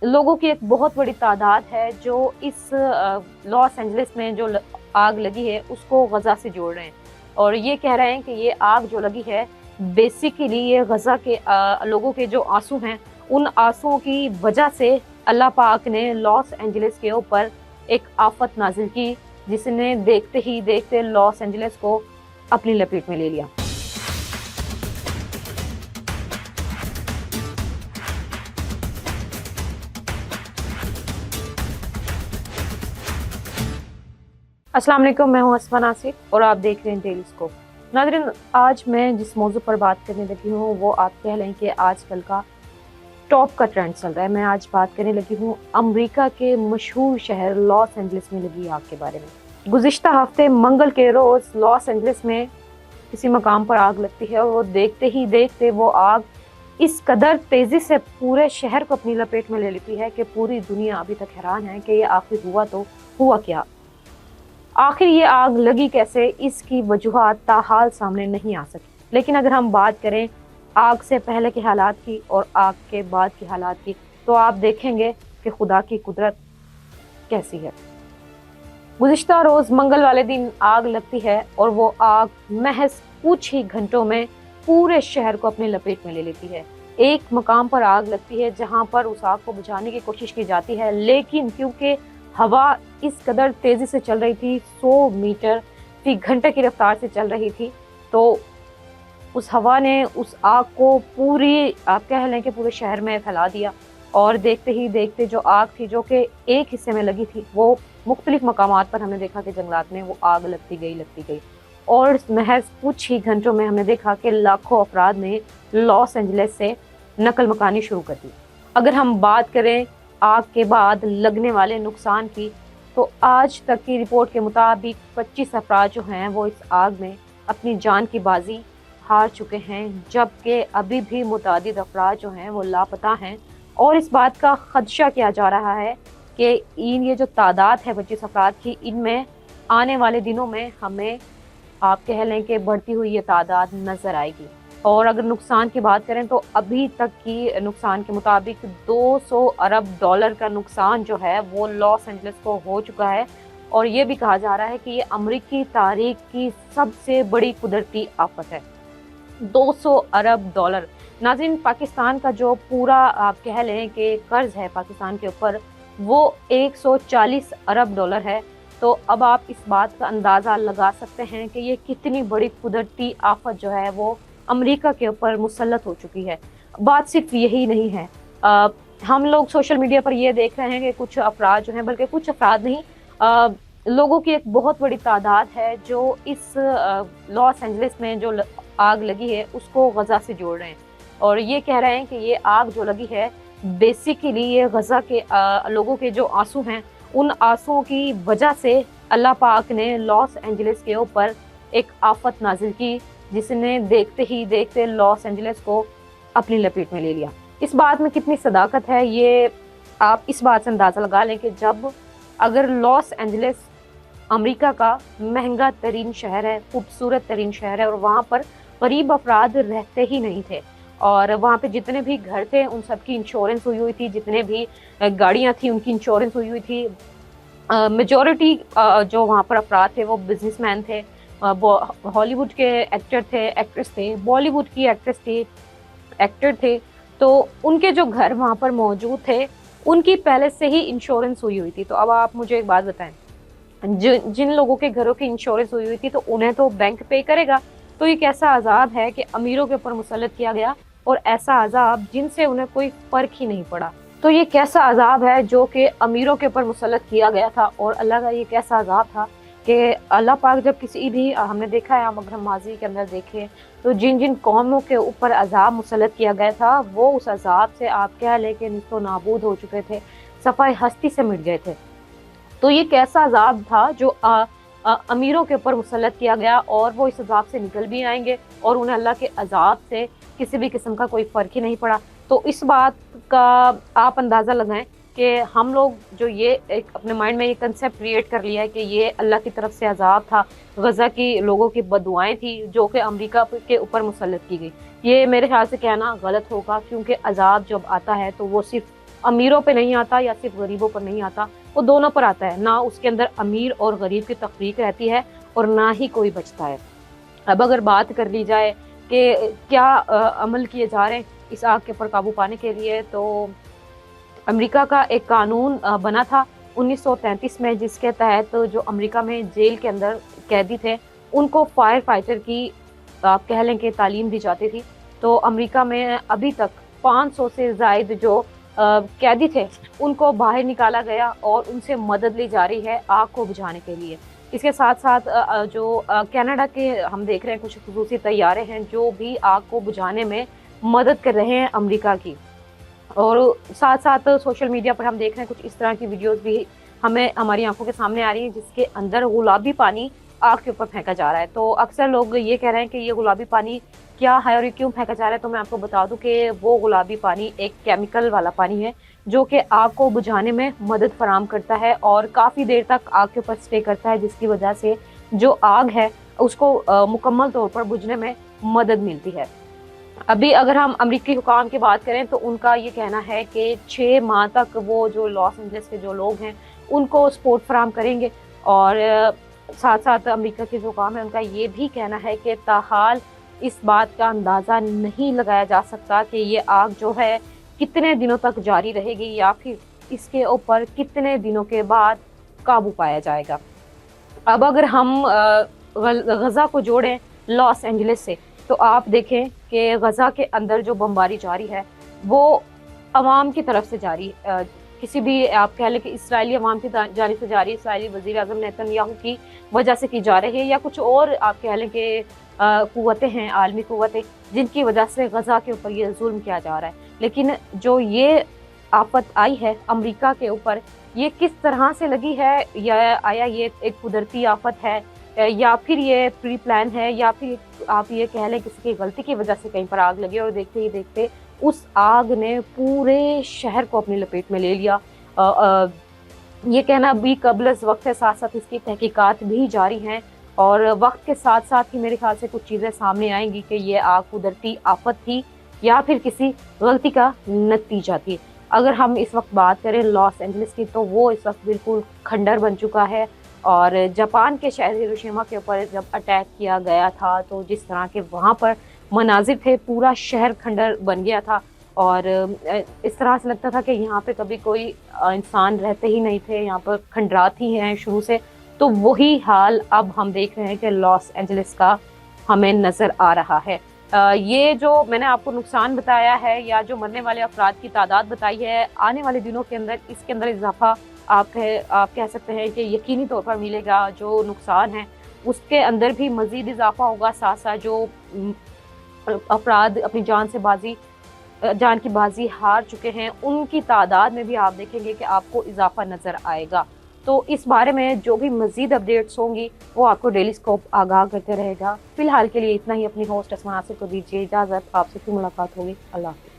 लोगों की एक बहुत बड़ी तादाद है जो इस लॉस एंजलिस में जो आग लगी है उसको गज़ा से जोड़ रहे हैं और ये कह रहे हैं कि ये आग जो लगी है बेसिकली ये गज़ा के लोगों के जो आंसू हैं उन आंसुओं की वजह से अल्लाह पाक ने लॉस एंजलिस के ऊपर एक आफत नाजिल की जिसने देखते ही देखते लॉस एंजलिस को अपनी लपेट में ले लिया। अस्सलाम वालेकुम, मैं हूं असमा नासिर और आप देख रहे हैं डेली स्कोप। नाज़रीन, आज मैं जिस मौजू पर बात करने लगी हूं वो आप कह लें कि आजकल का टॉप का ट्रेंड चल रहा है। मैं आज बात करने लगी हूं अमेरिका के मशहूर शहर लॉस एंजलिस में लगी आग के बारे में। गुज़िश्ता हफ्ते मंगल के रोज़ लॉस एंजलिस में किसी मकाम पर आग लगती है और वो देखते ही देखते वो आग इस कदर तेज़ी से पूरे शहर को अपनी लपेट में ले लेती है कि पूरी दुनिया अभी तक हैरान है कि ये आखिर हुआ तो हुआ क्या। आखिर ये आग लगी कैसे, इसकी वजूहात ताहाल सामने नहीं आ सकी। लेकिन अगर हम बात करें आग से पहले के हालात की और आग के बाद के हालात की तो आप देखेंगे कि खुदा की कुदरत कैसी है। गुज़िश्ता रोज़ मंगल वाले दिन आग लगती है और वो आग महज कुछ ही घंटों में पूरे शहर को अपनी लपेट में ले लेती है। एक मकाम पर आग लगती है जहां पर उस आग को बुझाने की कोशिश की जाती है, लेकिन क्योंकि हवा इस कदर तेजी से चल रही थी, 100 मीटर फी घंटे की रफ्तार से चल रही थी, तो उस हवा ने उस आग को पूरी आप कह लें कि पूरे शहर में फैला दिया। और देखते ही देखते जो आग थी जो कि एक हिस्से में लगी थी वो मुख्तलिफ मकामात पर हमने देखा कि जंगलात में वो आग लगती गई और महज कुछ ही घंटों में हमने देखा कि लाखों अफराद ने लॉस एंजलिस से नकल मकानी शुरू कर दी। अगर हम बात करें आग के बाद लगने वाले नुकसान की तो आज तक की रिपोर्ट के मुताबिक 25 अफराद जो हैं वो इस आग में अपनी जान की बाजी हार चुके हैं, जबकि अभी भी मुतादिद अफराद जो हैं वो लापता हैं। और इस बात का खदशा किया जा रहा है कि ये जो तादाद है 25 अफराद की, इनमें आने वाले दिनों में हमें आप कह लें कि बढ़ती हुई ये तादाद नज़र आएगी। और अगर नुकसान की बात करें तो अभी तक की नुकसान के मुताबिक 200 अरब डॉलर का नुकसान जो है वो लॉस एंजलिस को हो चुका है। और ये भी कहा जा रहा है कि ये अमेरिकी तारीख की सबसे बड़ी कुदरती आफत है। 200 अरब डॉलर। नाज़रीन, पाकिस्तान का जो पूरा आप कह लें कि कर्ज है पाकिस्तान के ऊपर वो 140 अरब डॉलर है। तो अब आप इस बात का अंदाज़ा लगा सकते हैं कि ये कितनी बड़ी कुदरती आफत जो है वो अमेरिका के ऊपर मुसल्लत हो चुकी है। बात सिर्फ यही नहीं है, हम लोग सोशल मीडिया पर ये देख रहे हैं कि कुछ अफराद जो हैं, बल्कि कुछ अफराद नहीं, लोगों की एक बहुत बड़ी तादाद है जो इस लॉस एंजलिस में जो आग लगी है उसको गज़ा से जोड़ रहे हैं और ये कह रहे हैं कि ये आग जो लगी है बेसिकली ये गज़ा के लोगों के जो आंसू हैं उन आंसुओं की वजह से अल्लाह पाक ने लॉस एंजलिस के ऊपर एक आफत नाजिल की जिसने देखते ही देखते लॉस एंजलिस को अपनी लपेट में ले लिया। इस बात में कितनी सदाकत है ये आप इस बात से अंदाज़ा लगा लें कि जब अगर लॉस एंजलिस अमेरिका का महंगा तरीन शहर है, खूबसूरत तरीन शहर है और वहाँ पर गरीब अफराद रहते ही नहीं थे और वहाँ पे जितने भी घर थे उन सब की इंश्योरेंस हुई थी, जितने भी गाड़ियाँ थी उनकी इंश्योरेंस हुई थी। मेजॉरिटी जो वहाँ पर अफराद थे वो बिजनेसमैन थे, हॉलीवुड के एक्टर थे, एक्ट्रेस थे, बॉलीवुड की एक्ट्रेस थी, एक्टर थे, तो उनके जो घर वहाँ पर मौजूद थे उनकी पहले से ही इंश्योरेंस हुई थी। तो अब आप मुझे एक बात बताएं, जिन लोगों के घरों की इंश्योरेंस हुई थी तो उन्हें तो बैंक पे करेगा, तो ये कैसा अजाब है कि अमीरों के ऊपर मुसल्लत किया गया और ऐसा अजाब जिनसे उन्हें कोई फर्क ही नहीं पड़ा। तो ये कैसा अजाब है जो कि अमीरों के ऊपर मुसल्लत किया गया था और अल्लाह का ये कैसा अजाब था कि अल्लाह पाक जब किसी भी हमने देखा है, हम अगर हम माजी के अंदर देखें तो जिन जिन कौमों के ऊपर अजाब मुसल्लत किया गया था वो उस अजाब से आप कह लें कि निस्तो नाबूद हो चुके थे, सफ़ाई हस्ती से मिट गए थे। तो ये कैसा अजाब था जो अमीरों के ऊपर मुसल्लत किया गया और वो इस अजाब से निकल भी आएंगे और उन्हें अल्लाह के अजाब से किसी भी किस्म का कोई फ़र्क ही नहीं पड़ा। तो इस बात का आप अंदाज़ा लगाएं कि हम लोग जो ये एक अपने माइंड में ये कंसेप्ट क्रिएट कर लिया है कि ये अल्लाह की तरफ से अजाब था, गज़ा की लोगों की बदुआएं थी जो कि अमेरिका के ऊपर मुसल्लत की गई। ये मेरे ख्याल से कहना गलत होगा, क्योंकि अजाब जब आता है तो वो सिर्फ अमीरों पे नहीं आता या सिर्फ गरीबों पर नहीं आता, वो दोनों पर आता है। ना उसके अंदर अमीर और गरीब की तफरीक रहती है और ना ही कोई बचता है। अब अगर बात कर ली जाए कि क्या अमल किए जा रहे हैं इस आग के ऊपर काबू पाने के लिए, तो अमेरिका का एक कानून बना था 1933 में, जिसके तहत जो अमेरिका में जेल के अंदर कैदी थे उनको फायर फाइटर की आप कह लें कि तालीम दी जाती थी। तो अमेरिका में अभी तक 500 से ज़ायद जो कैदी थे उनको बाहर निकाला गया और उनसे मदद ली जा रही है आग को बुझाने के लिए। इसके साथ साथ जो कनाडा के हम देख रहे हैं कुछ खुसूसी तैयारे हैं जो भी आग को बुझाने में मदद कर रहे हैं अमेरिका की। और साथ साथ सोशल मीडिया पर हम देख रहे हैं कुछ इस तरह की वीडियोस भी हमें हमारी आंखों के सामने आ रही हैं जिसके अंदर गुलाबी पानी आग के ऊपर फेंका जा रहा है। तो अक्सर लोग ये कह रहे हैं कि ये गुलाबी पानी क्या है और ये क्यों फेंका जा रहा है, तो मैं आपको बता दूं कि वो गुलाबी पानी एक केमिकल वाला पानी है जो कि आग को बुझाने में मदद फराम करता है और काफ़ी देर तक आग के ऊपर स्टे करता है, जिसकी वजह से जो आग है उसको मुकम्मल तौर पर बुझने में मदद मिलती है। अभी अगर हम अमेरिकी हुकाम की बात करें तो उनका ये कहना है कि 6 माह तक वो जो लॉस एंजलिस के जो लोग हैं उनको सपोर्ट फराम करेंगे। और साथ साथ अमेरिका के जो हुकाम है उनका ये भी कहना है कि ताहाल इस बात का अंदाज़ा नहीं लगाया जा सकता कि ये आग जो है कितने दिनों तक जारी रहेगी या फिर इसके ऊपर कितने दिनों के बाद काबू पाया जाएगा। अब अगर हम गज़ा को जोड़ें लॉस एंजलिस से, तो आप देखें कि गज़ा के अंदर जो बमबारी जारी है वो अवाम की तरफ से जारी किसी भी आप कह लें कि इसराइली अवाम की जानिब से जारी, इसराइली वज़ीर आज़म नेतन्याहू की वजह से की जा रही है, या कुछ और आप कह लें कि क़ुव्वतें हैं, आलमी क़ुव्वतें जिनकी वजह से गज़ा के ऊपर ये जुल्म किया जा रहा है। लेकिन जो ये आफत आई है अमेरिका के ऊपर, ये किस तरह से लगी है, या आया ये एक कुदरती आफत है या फिर ये प्री प्लान है, या फिर आप ये कह लें किसी की गलती की वजह से कहीं पर आग लगी और देखते ही देखते उस आग ने पूरे शहर को अपनी लपेट में ले लिया। ये कहना भी कबल वक्त है, साथ साथ इसकी तहकीकात भी जारी हैं और वक्त के साथ साथ ही मेरे ख्याल से कुछ चीज़ें सामने आएंगी कि ये आग कुदरती आफत थी या फिर किसी गलती का नतीजा थी। अगर हम इस वक्त बात करें लॉस एंजलिस की, तो वो इस वक्त बिल्कुल खंडर बन चुका है। और जापान के शहर हिरोशिमा के ऊपर जब अटैक किया गया था तो जिस तरह के वहाँ पर मनाजिर थे, पूरा शहर खंडर बन गया था और इस तरह से लगता था कि यहाँ पे कभी कोई इंसान रहते ही नहीं थे, यहाँ पर खंडरात ही हैं शुरू से। तो वही हाल अब हम देख रहे हैं कि लॉस एंजलिस का हमें नज़र आ रहा है। ये जो मैंने आपको नुकसान बताया है या जो मरने वाले अफराद की तादाद बताई है, आने वाले दिनों के अंदर इसके अंदर इजाफा आप कह सकते हैं कि यकीनी तौर पर मिलेगा। जो नुकसान है उसके अंदर भी मज़ीद इजाफा होगा। साथ साथ जो अफराद अपनी जान की बाजी हार चुके हैं उनकी तादाद में भी आप देखेंगे कि आपको इजाफा नज़र आएगा। तो इस बारे में जो भी मज़ीद अपडेट्स होंगी वो आपको डेली स्कोप आगाह करते रहेगा। फिलहाल के लिए इतना ही। अपनी होस्ट असमा नासिर को दीजिए इजाज़त, आपसे फिर मुलाकात होगी। अल्लाह हाफ़िज़।